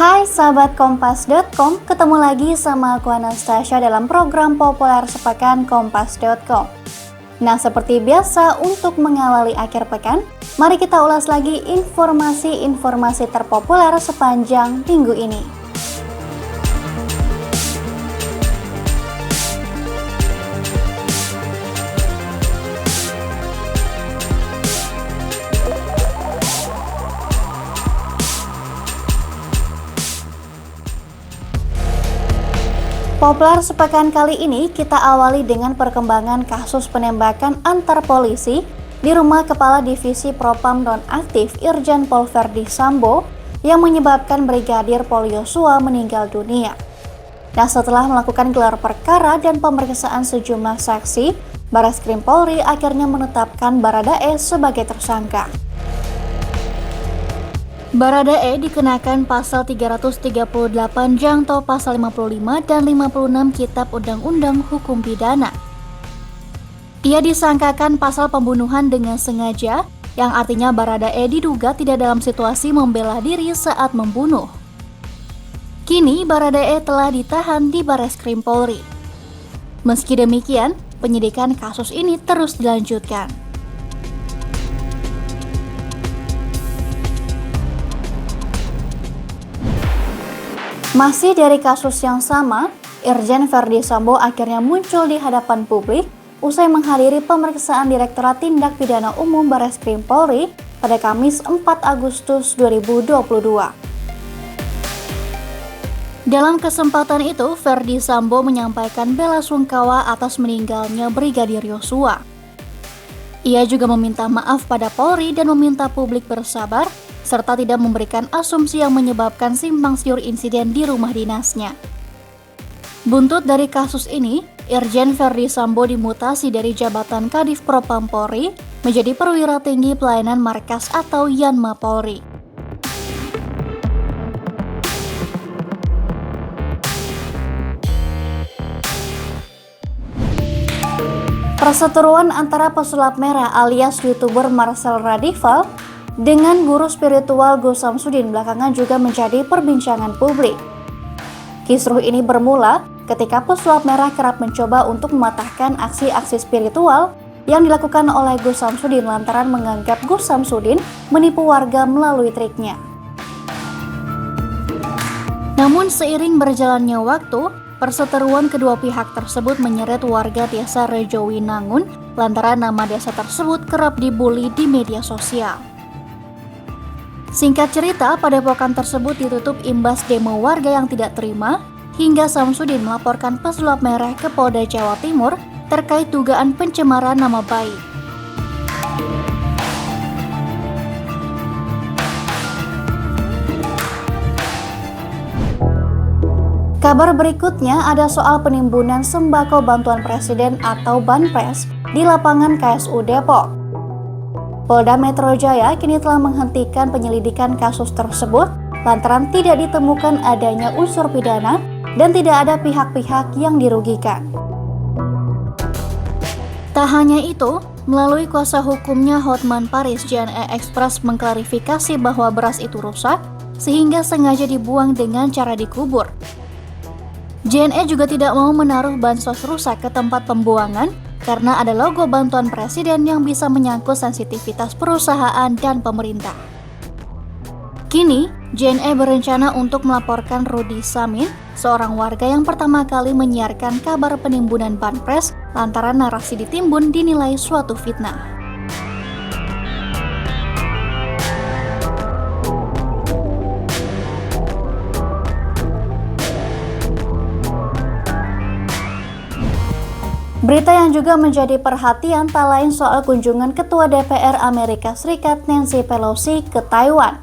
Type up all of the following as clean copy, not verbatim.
Hai sahabat Kompas.com, ketemu lagi sama aku Anastasia dalam program populer sepekan Kompas.com. Nah, seperti biasa untuk mengawali akhir pekan, mari kita ulas lagi informasi-informasi terpopuler sepanjang minggu ini. Populer sepekan kali ini kita awali dengan perkembangan kasus penembakan antar polisi di rumah Kepala Divisi Propam Nonaktif Irjen Pol Verdi Sambo yang menyebabkan Brigadir Pol Yosua meninggal dunia. Nah, setelah melakukan gelar perkara dan pemeriksaan sejumlah saksi, Barreskrim Polri akhirnya menetapkan Baradae sebagai tersangka. Baradae dikenakan pasal 338 jangto pasal 55 dan 56 Kitab Undang-Undang Hukum Pidana. Ia disangkakan pasal pembunuhan dengan sengaja, yang artinya Baradae diduga tidak dalam situasi membela diri saat membunuh. Kini Baradae telah ditahan di Barreskrim Polri. Meski demikian, penyidikan kasus ini terus dilanjutkan. Masih dari kasus yang sama, Irjen Verdi Sambo akhirnya muncul di hadapan publik usai menghadiri pemeriksaan Direktorat Tindak Pidana Umum Barreskrim Polri pada Kamis 4 Agustus 2022. Dalam kesempatan itu, Verdi Sambo menyampaikan bela sungkawa atas meninggalnya Brigadir Yosua. Ia juga meminta maaf pada Polri dan meminta publik bersabar serta tidak memberikan asumsi yang menyebabkan simpang siur insiden di rumah dinasnya. Buntut dari kasus ini, Irjen Verdi Sambo dimutasi dari jabatan Kadif Propam Polri menjadi perwira tinggi pelayanan markas atau Yanma Polri. Perseteruan antara pesulap merah alias YouTuber Marcel Radival dengan guru spiritual Gus Samsudin belakangan juga menjadi perbincangan publik. Kisruh ini bermula ketika pesulap merah kerap mencoba untuk mematahkan aksi-aksi spiritual yang dilakukan oleh Gus Samsudin lantaran menganggap Gus Samsudin menipu warga melalui triknya. Namun seiring berjalannya waktu, perseteruan kedua pihak tersebut menyeret warga desa Rejowinangun lantaran nama desa tersebut kerap dibully di media sosial. Singkat cerita, padepokan tersebut ditutup imbas demo warga yang tidak terima, hingga Samsudin melaporkan pesulap merah ke Polda Jawa Timur terkait dugaan pencemaran nama baik. Kabar berikutnya ada soal penimbunan sembako bantuan presiden atau Banpres di lapangan KSU Depok. Polda Metro Jaya kini telah menghentikan penyelidikan kasus tersebut lantaran tidak ditemukan adanya unsur pidana dan tidak ada pihak-pihak yang dirugikan. Tak hanya itu, melalui kuasa hukumnya Hotman Paris, JNE Express mengklarifikasi bahwa beras itu rusak sehingga sengaja dibuang dengan cara dikubur. JNE juga tidak mau menaruh bansos rusak ke tempat pembuangan karena ada logo bantuan presiden yang bisa menyangkut sensitivitas perusahaan dan pemerintah. Kini, JNE berencana untuk melaporkan Rudi Samin, seorang warga yang pertama kali menyiarkan kabar penimbunan Banpres lantaran narasi ditimbun dinilai suatu fitnah. Berita yang juga menjadi perhatian tak lain soal kunjungan Ketua DPR Amerika Serikat Nancy Pelosi ke Taiwan.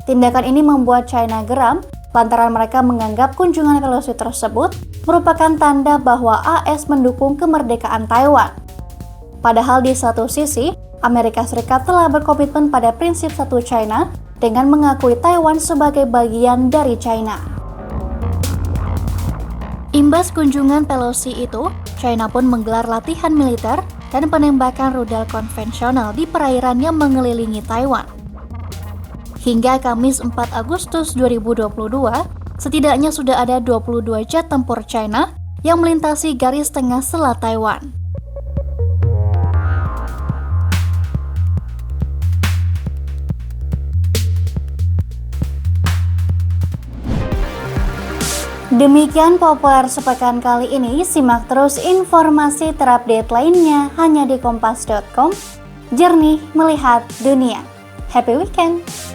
Tindakan ini membuat China geram lantaran mereka menganggap kunjungan Pelosi tersebut merupakan tanda bahwa AS mendukung kemerdekaan Taiwan. Padahal di satu sisi, Amerika Serikat telah berkomitmen pada prinsip satu China dengan mengakui Taiwan sebagai bagian dari China. Imbas kunjungan Pelosi itu, China pun menggelar latihan militer dan penembakan rudal konvensional di perairan yang mengelilingi Taiwan. Hingga Kamis 4 Agustus 2022, setidaknya sudah ada 22 jet tempur China yang melintasi garis tengah Selat Taiwan. Demikian Populer Sepekan kali ini, simak terus informasi terupdate lainnya hanya di kompas.com, jernih melihat dunia. Happy weekend!